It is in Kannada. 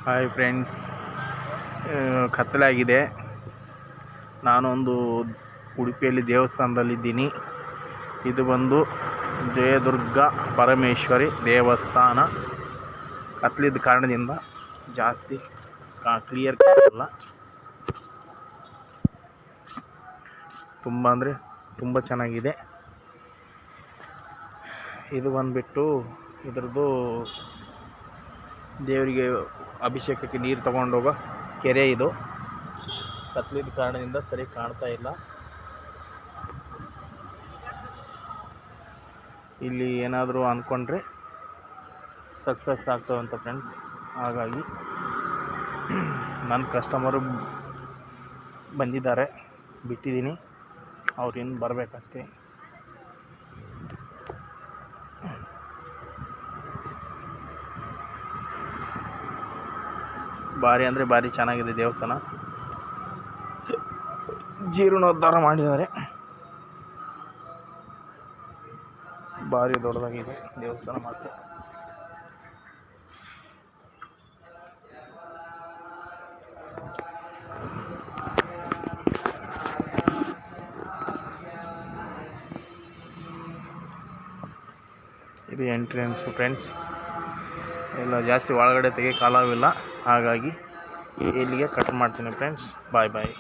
Hi friends, ಕತ್ತಲಾಗಿದೆ. ನಾನೊಂದು ಉಡುಪಿಯಲ್ಲಿ ದೇವಸ್ಥಾನದಲ್ಲಿದ್ದೀನಿ. ಇದು ಬಂದು ಜಯದುರ್ಗ ಪರಮೇಶ್ವರಿ ದೇವಸ್ಥಾನ. ಕತ್ತಲಿದ್ದ ಕಾರಣದಿಂದ ಜಾಸ್ತಿ ಕ್ಲಿಯರ್ ಕಾಣಲ್ಲ. ತುಂಬ ಅಂದರೆ ತುಂಬ ಚೆನ್ನಾಗಿದೆ. ಇದು ಬಂದುಬಿಟ್ಟು ಇದ್ರದ್ದು ದೇವರಿಗೆ ಅಭಿಷೇಕಕ್ಕೆ ನೀರು ತಗೊಂಡೋಗೋ ಕೆರೆ. ಇದು ಕತ್ತಲಿದ್ದ ಕಾರಣದಿಂದ ಸರಿ ಕಾಣ್ತಾ ಇಲ್ಲ. ಇಲ್ಲಿ ಏನಾದರೂ ಅಂದ್ಕೊಂಡ್ರೆ ಸಕ್ಸಸ್ ಆಗ್ತವಂತ ಫ್ರೆಂಡ್ಸ್. ಹಾಗಾಗಿ ನನ್ನ ಕಸ್ಟಮರು ಬಂದಿದ್ದಾರೆ, ಬಿಟ್ಟಿದ್ದೀನಿ, ಅವ್ರು ಇನ್ನು ಬರಬೇಕಷ್ಟೇ. ಭಾರಿ ಅಂದರೆ ಭಾರಿ ಚೆನ್ನಾಗಿದೆ ದೇವಸ್ಥಾನ. ಜೀರ್ಣೋದ್ಧಾರ ಮಾಡಿದ್ದಾರೆ. ಭಾರಿ ದೊಡ್ಡದಾಗಿದೆ ದೇವಸ್ಥಾನ ಮಾತ್ರ. ಇದು ಎಂಟ್ರೆನ್ಸ್ ಫ್ರೆಂಡ್ಸ್. ಎಲ್ಲ ಜಾಸ್ತಿ ಒಳಗಡೆ ತೆಗಿಯೋಕ್ಕಾಗಲ್ಲ, ಹಾಗಾಗಿ ಇಲ್ಲಿಗೆ ಕಟ್ ಮಾಡ್ತೀನಿ ಫ್ರೆಂಡ್ಸ್. ಬಾಯ್ ಬಾಯ್.